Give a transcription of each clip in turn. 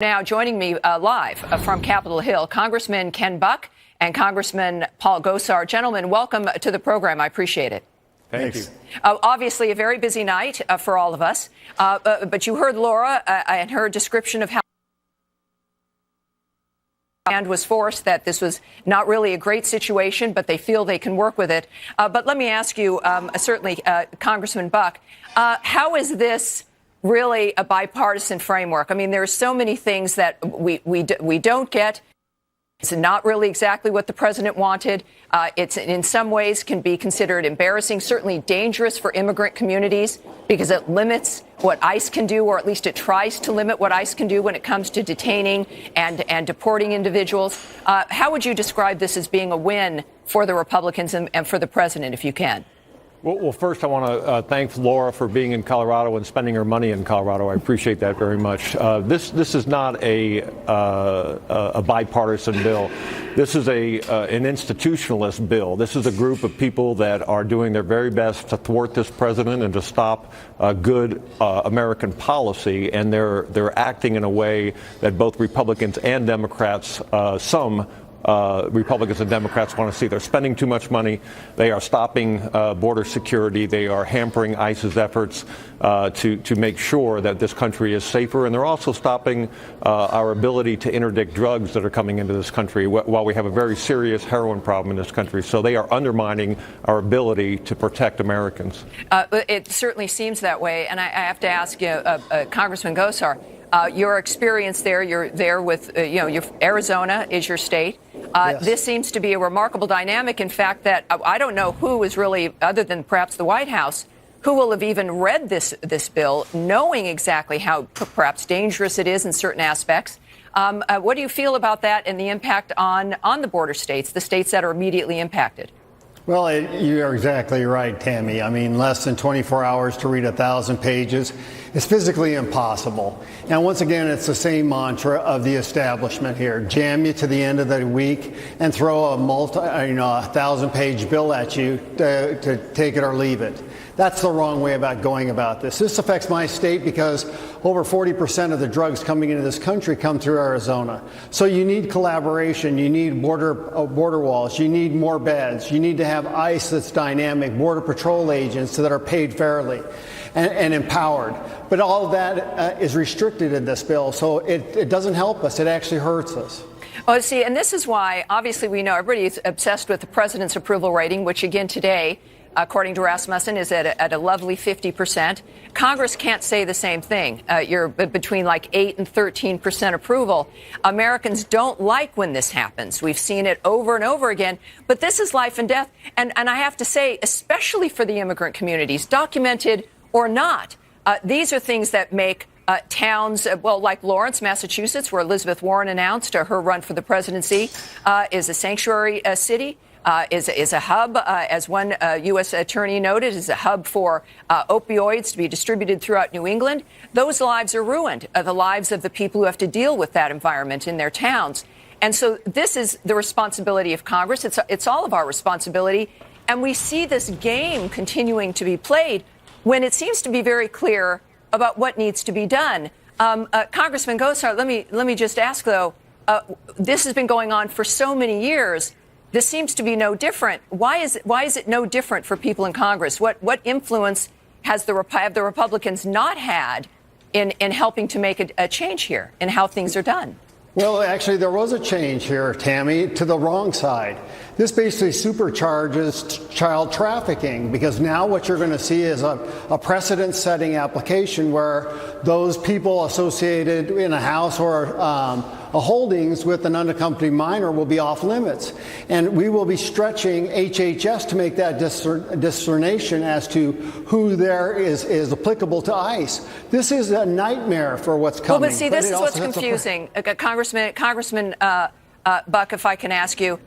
Now joining me live from Capitol Hill, Congressman Ken Buck and Congressman Paul Gosar. Gentlemen, welcome to the program. I appreciate it. Thank you. Obviously, a very busy night for all of us. But you heard Laura and her description of how and was forced, that this was not really a great situation, but they feel they can work with it. But let me ask you, certainly, Congressman Buck, how is this really a bipartisan framework? I mean, there are so many things that we don't get. It's not really exactly what the president wanted. It's in some ways can be considered embarrassing, certainly dangerous for immigrant communities because it limits what ICE can do, or at least it tries to limit what ICE can do when it comes to detaining and deporting individuals. How would you describe this as being a win for the Republicans and for the president, if you can? Well, first, I want to thank Laura for being in Colorado and spending her money in Colorado. I appreciate that very much. This is not a bipartisan bill. This is an institutionalist bill. This is a group of people that are doing their very best to thwart this president and to stop good American policy. And they're acting in a way that both Republicans and Democrats, Republicans and Democrats want to see. They're spending too much money. They are stopping border security. They are hampering ICE's efforts to make sure that this country is safer. And they're also stopping our ability to interdict drugs that are coming into this country while we have a very serious heroin problem in this country. So they are undermining our ability to protect Americans. It certainly seems that way. And I have to ask you, Congressman Gosar, your experience there, you're there with, Arizona is your state. Yes. This seems to be a remarkable dynamic. In fact, that I don't know who is really, other than perhaps the White House, who will have even read this bill, knowing exactly how perhaps dangerous it is in certain aspects. What do you feel about that and the impact on the border states, the states that are immediately impacted? Well, you're exactly right, Tammy. I mean, less than 24 hours to read 1,000 pages is physically impossible. And once again, it's the same mantra of the establishment here. Jam you to the end of the week and throw a 1,000-page bill at you to take it or leave it. That's the wrong way about going about this. This affects my state because over 40% of the drugs coming into this country come through Arizona. So you need collaboration. You need border walls. You need more beds. You need to have ICE that's dynamic, Border Patrol agents that are paid fairly and empowered. But all of that is restricted in this bill. So it doesn't help us. It actually hurts us. Oh, see, and this is why, obviously, we know everybody is obsessed with the president's approval rating, which again today, according to Rasmussen, is at a lovely 50%. Congress can't say the same thing. You're between like 8 and 13% approval. Americans don't like when this happens. We've seen it over and over again. But this is life and death. And I have to say, especially for the immigrant communities, documented or not, these are things that make towns, like Lawrence, Massachusetts, where Elizabeth Warren announced her run for the presidency, is a sanctuary city. Is a hub, as one U.S. attorney noted, is a hub for opioids to be distributed throughout New England. Those lives are ruined, the lives of the people who have to deal with that environment in their towns. And so this is the responsibility of Congress. It's all of our responsibility. And we see this game continuing to be played when it seems to be very clear about what needs to be done. Congressman Gosar, let me just ask, though, this has been going on for so many years. This seems to be no different. Why is it no different for people in Congress? What influence have the Republicans not had in helping to make a change here in how things are done? Well, actually, there was a change here, Tammy, to the wrong side. This basically supercharges child trafficking, because now what you're going to see is a precedent-setting application where those people associated in a house or a holdings with an unaccompanied minor will be off limits. And we will be stretching HHS to make that discernation as to who there is applicable to ICE. This is a nightmare for what's coming. Well, but see, this is what's confusing. Congressman Buck, if I can ask you,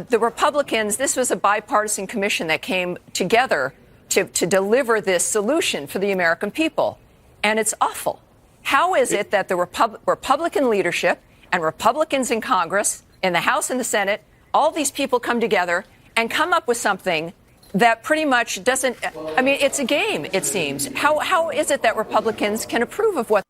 the Republicans, this was a bipartisan commission that came together to deliver this solution for the American people. And it's awful. How is it that the Republican leadership and Republicans in Congress, in the House and the Senate, all these people come together and come up with something that pretty much doesn't, I mean, it's a game, it seems. How is it that Republicans can approve of what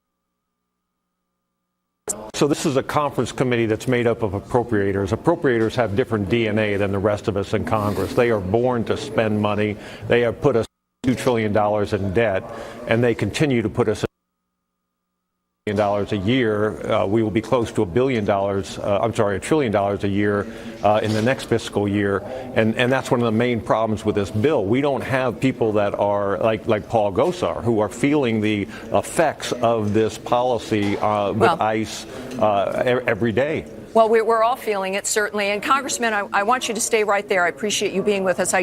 So this is a conference committee that's made up of appropriators. Appropriators have different DNA than the rest of us in Congress. They are born to spend money. They have put us $2 trillion in debt, and they continue to put us $1 a year. We will be close to $1 trillion a year in the next fiscal year, and that's one of the main problems with this bill. We don't have people that are like Paul Gosar, who are feeling the effects of this policy with ICE every day. Well, we're all feeling it, certainly. And Congressman, I want you to stay right there. I appreciate you being with us.